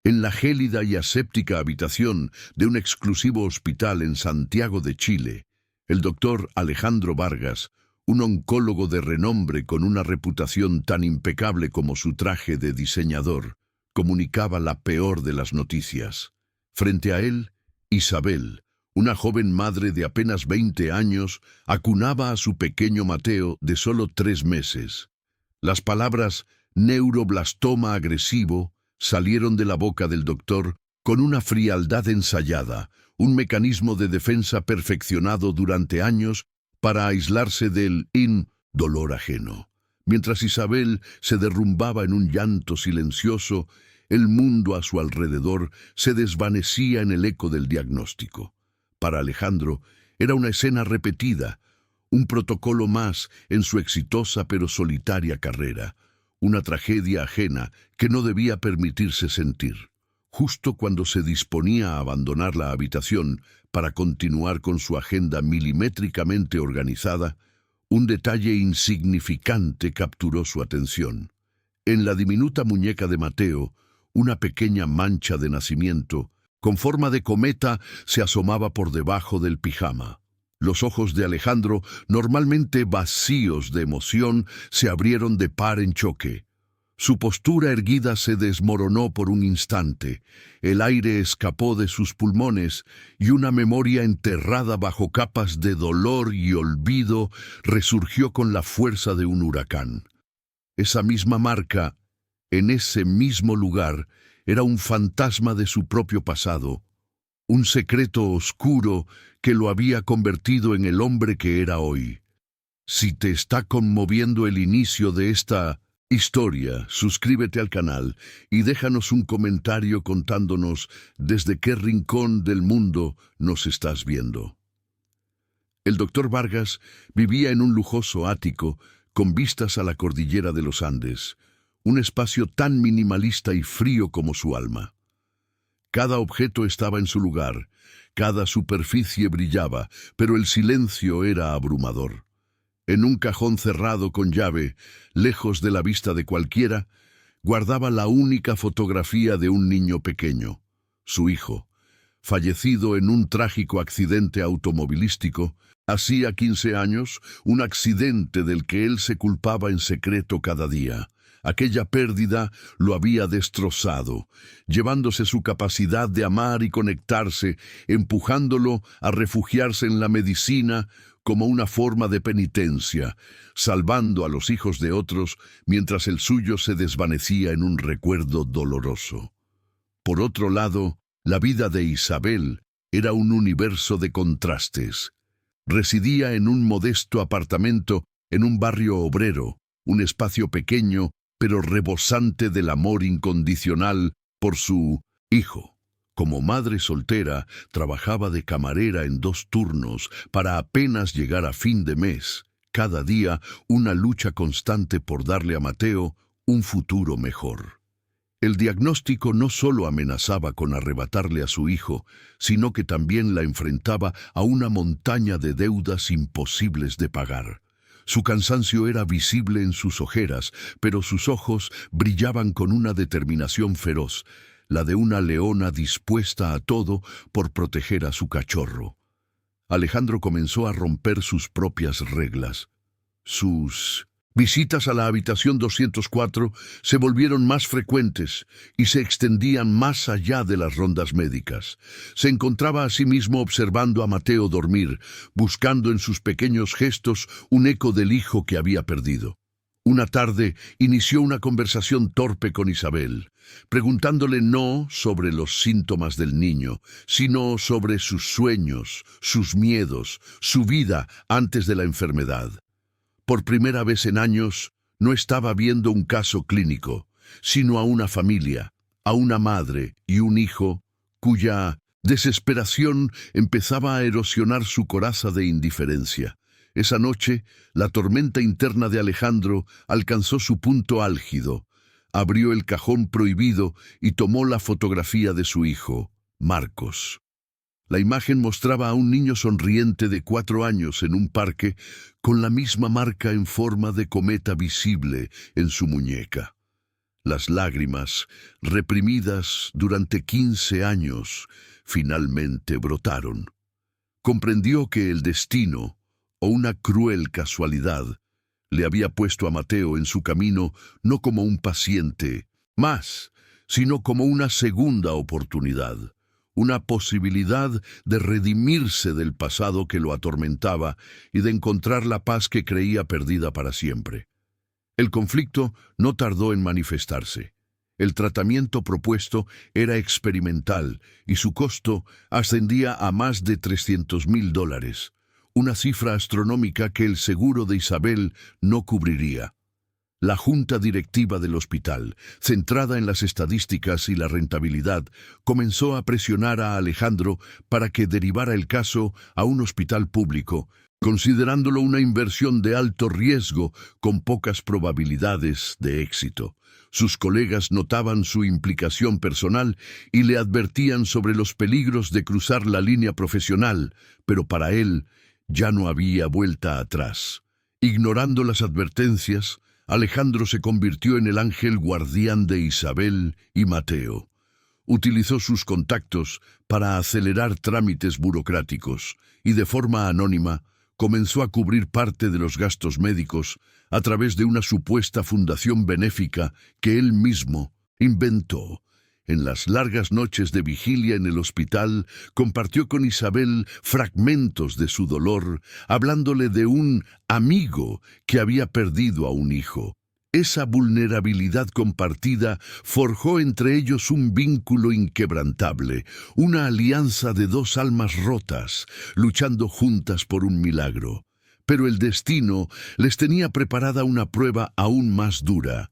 En la gélida y aséptica habitación de un exclusivo hospital en Santiago de Chile, el doctor Alejandro Vargas, un oncólogo de renombre con una reputación tan impecable como su traje de diseñador, comunicaba la peor de las noticias. Frente a él, Isabel, una joven madre de apenas 20 años, acunaba a su pequeño Mateo de solo 3 meses. Las palabras neuroblastoma agresivo salieron de la boca del doctor con una frialdad ensayada, un mecanismo de defensa perfeccionado durante años para aislarse del dolor ajeno. Mientras Isabel se derrumbaba en un llanto silencioso, el mundo a su alrededor se desvanecía en el eco del diagnóstico. Para Alejandro era una escena repetida, un protocolo más en su exitosa pero solitaria carrera, una tragedia ajena que no debía permitirse sentir. Justo cuando se disponía a abandonar la habitación para continuar con su agenda milimétricamente organizada, un detalle insignificante capturó su atención. En la diminuta muñeca de Mateo, una pequeña mancha de nacimiento, con forma de cometa, se asomaba por debajo del pijama. Los ojos de Alejandro, normalmente vacíos de emoción, se abrieron de par en choque. Su postura erguida se desmoronó por un instante, el aire escapó de sus pulmones y una memoria enterrada bajo capas de dolor y olvido resurgió con la fuerza de un huracán. Esa misma marca, en ese mismo lugar, era un fantasma de su propio pasado, un secreto oscuro que lo había convertido en el hombre que era hoy. Si te está conmoviendo el inicio de esta historia, suscríbete al canal y déjanos un comentario contándonos desde qué rincón del mundo nos estás viendo. El doctor Vargas vivía en un lujoso ático con vistas a la cordillera de los Andes, un espacio tan minimalista y frío como su alma. Cada objeto estaba en su lugar, cada superficie brillaba, pero el silencio era abrumador. En un cajón cerrado con llave, lejos de la vista de cualquiera, guardaba la única fotografía de un niño pequeño, su hijo, fallecido en un trágico accidente automovilístico. Hacía 15 años, un accidente del que él se culpaba en secreto cada día. Aquella pérdida lo había destrozado, llevándose su capacidad de amar y conectarse, empujándolo a refugiarse en la medicina como una forma de penitencia, salvando a los hijos de otros mientras el suyo se desvanecía en un recuerdo doloroso. Por otro lado, la vida de Isabel era un universo de contrastes. Residía en un modesto apartamento en un barrio obrero, un espacio pequeño pero rebosante del amor incondicional por su hijo. Como madre soltera, trabajaba de camarera en 2 turnos para apenas llegar a fin de mes. Cada día, una lucha constante por darle a Mateo un futuro mejor. El diagnóstico no solo amenazaba con arrebatarle a su hijo, sino que también la enfrentaba a una montaña de deudas imposibles de pagar. Su cansancio era visible en sus ojeras, pero sus ojos brillaban con una determinación feroz, la de una leona dispuesta a todo por proteger a su cachorro. Alejandro comenzó a romper sus propias reglas. Sus visitas a la habitación 204 se volvieron más frecuentes y se extendían más allá de las rondas médicas. Se encontraba a sí mismo observando a Mateo dormir, buscando en sus pequeños gestos un eco del hijo que había perdido. Una tarde inició una conversación torpe con Isabel, preguntándole no sobre los síntomas del niño, sino sobre sus sueños, sus miedos, su vida antes de la enfermedad. Por primera vez en años, no estaba viendo un caso clínico, sino a una familia, a una madre y un hijo cuya desesperación empezaba a erosionar su coraza de indiferencia. Esa noche, la tormenta interna de Alejandro alcanzó su punto álgido. Abrió el cajón prohibido y tomó la fotografía de su hijo, Marcos. La imagen mostraba a un niño sonriente de 4 años en un parque con la misma marca en forma de cometa visible en su muñeca. Las lágrimas, reprimidas durante 15 años, finalmente brotaron. Comprendió que el destino, o una cruel casualidad, le había puesto a Mateo en su camino no como un paciente más, sino como una segunda oportunidad, una posibilidad de redimirse del pasado que lo atormentaba y de encontrar la paz que creía perdida para siempre. El conflicto no tardó en manifestarse. El tratamiento propuesto era experimental y su costo ascendía a más de $300,000, una cifra astronómica que el seguro de Isabel no cubriría. La junta directiva del hospital, centrada en las estadísticas y la rentabilidad, comenzó a presionar a Alejandro para que derivara el caso a un hospital público, considerándolo una inversión de alto riesgo con pocas probabilidades de éxito. Sus colegas notaban su implicación personal y le advertían sobre los peligros de cruzar la línea profesional, pero para él ya no había vuelta atrás. Ignorando las advertencias, Alejandro se convirtió en el ángel guardián de Isabel y Mateo. Utilizó sus contactos para acelerar trámites burocráticos y de forma anónima comenzó a cubrir parte de los gastos médicos a través de una supuesta fundación benéfica que él mismo inventó. En las largas noches de vigilia en el hospital, compartió con Isabel fragmentos de su dolor, hablándole de un amigo que había perdido a un hijo. Esa vulnerabilidad compartida forjó entre ellos un vínculo inquebrantable, una alianza de dos almas rotas, luchando juntas por un milagro. Pero el destino les tenía preparada una prueba aún más dura.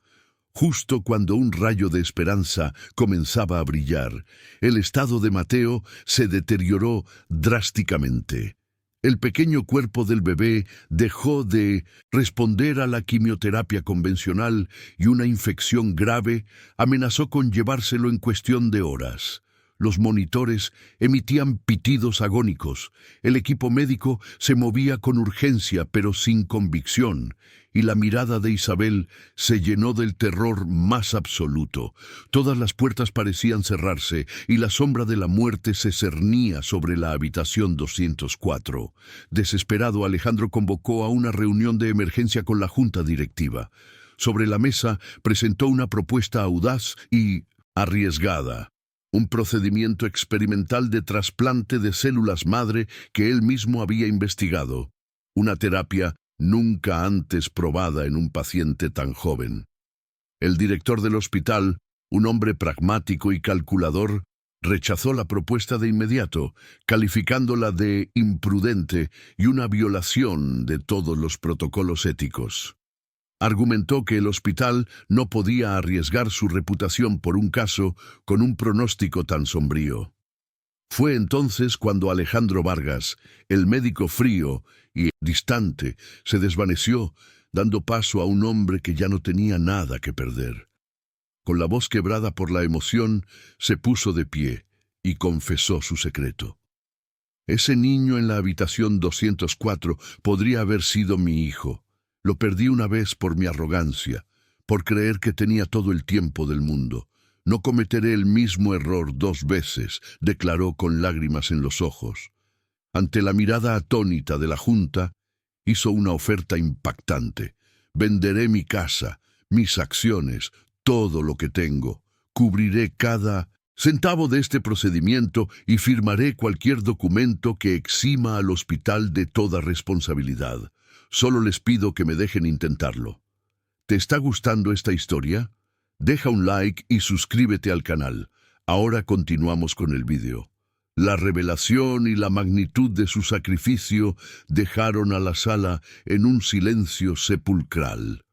Justo cuando un rayo de esperanza comenzaba a brillar, el estado de Mateo se deterioró drásticamente. El pequeño cuerpo del bebé dejó de responder a la quimioterapia convencional y una infección grave amenazó con llevárselo en cuestión de horas. Los monitores emitían pitidos agónicos, el equipo médico se movía con urgencia pero sin convicción, y la mirada de Isabel se llenó del terror más absoluto. Todas las puertas parecían cerrarse y la sombra de la muerte se cernía sobre la habitación 204. Desesperado, Alejandro convocó a una reunión de emergencia con la junta directiva. Sobre la mesa presentó una propuesta audaz y arriesgada. Un procedimiento experimental de trasplante de células madre que él mismo había investigado. Una terapia nunca antes probada en un paciente tan joven. El director del hospital, un hombre pragmático y calculador, rechazó la propuesta de inmediato, calificándola de imprudente y una violación de todos los protocolos éticos. Argumentó que el hospital no podía arriesgar su reputación por un caso con un pronóstico tan sombrío. Fue entonces cuando Alejandro Vargas, el médico frío y distante, se desvaneció, dando paso a un hombre que ya no tenía nada que perder. Con la voz quebrada por la emoción, se puso de pie y confesó su secreto. Ese niño en la habitación 204 podría haber sido mi hijo. Lo perdí una vez por mi arrogancia, por creer que tenía todo el tiempo del mundo. No cometeré el mismo error 2 veces, declaró con lágrimas en los ojos. Ante la mirada atónita de la junta, hizo una oferta impactante. Venderé mi casa, mis acciones, todo lo que tengo. Cubriré cada centavo de este procedimiento y firmaré cualquier documento que exima al hospital de toda responsabilidad. Solo les pido que me dejen intentarlo. ¿Te está gustando esta historia? Deja un like y suscríbete al canal. Ahora continuamos con el vídeo. La revelación y la magnitud de su sacrificio dejaron a la sala en un silencio sepulcral.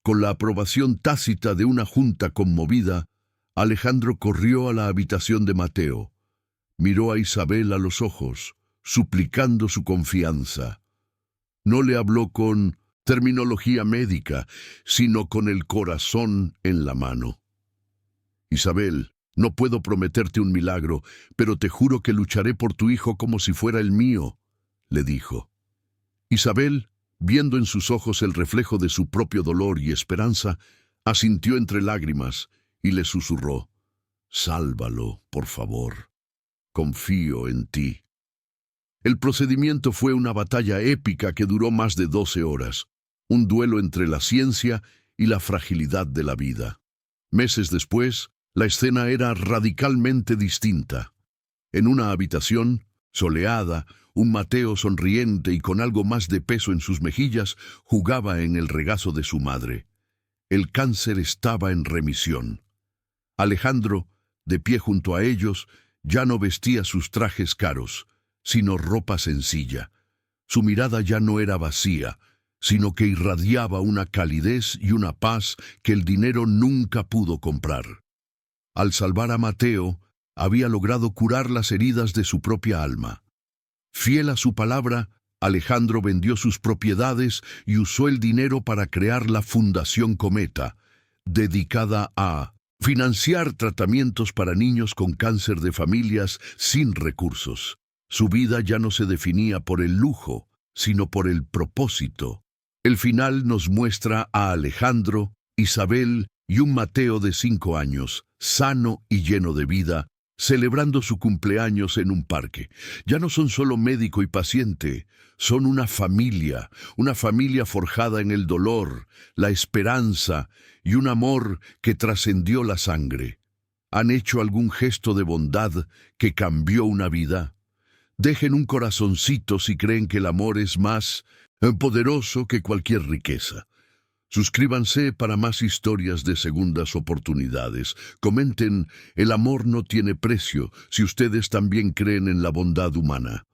Con la aprobación tácita de una junta conmovida, Alejandro corrió a la habitación de Mateo. Miró a Isabel a los ojos, suplicando su confianza. No le habló con terminología médica, sino con el corazón en la mano. Isabel, no puedo prometerte un milagro, pero te juro que lucharé por tu hijo como si fuera el mío, le dijo. Isabel, viendo en sus ojos el reflejo de su propio dolor y esperanza, Asintió entre lágrimas y le susurró: «Sálvalo, por favor. Confío en ti». El procedimiento fue una batalla épica que duró más de 12 horas, un duelo entre la ciencia y la fragilidad de la vida. Meses después, la escena era radicalmente distinta. En una habitación, soleada, un Mateo sonriente y con algo más de peso en sus mejillas jugaba en el regazo de su madre. El cáncer estaba en remisión. Alejandro, de pie junto a ellos, ya no vestía sus trajes caros, sino ropa sencilla. Su mirada ya no era vacía, sino que irradiaba una calidez y una paz que el dinero nunca pudo comprar. Al salvar a Mateo, había logrado curar las heridas de su propia alma. Fiel a su palabra, Alejandro vendió sus propiedades y usó el dinero para crear la Fundación Cometa, dedicada a financiar tratamientos para niños con cáncer de familias sin recursos. Su vida ya no se definía por el lujo, sino por el propósito. El final nos muestra a Alejandro, Isabel y un Mateo de 5 años, sano y lleno de vida, celebrando su cumpleaños en un parque. Ya no son solo médico y paciente, son una familia forjada en el dolor, la esperanza y un amor que trascendió la sangre. ¿Han hecho algún gesto de bondad que cambió una vida? Dejen un corazoncito si creen que el amor es más poderoso que cualquier riqueza. Suscríbanse para más historias de segundas oportunidades. Comenten: el amor no tiene precio, si ustedes también creen en la bondad humana.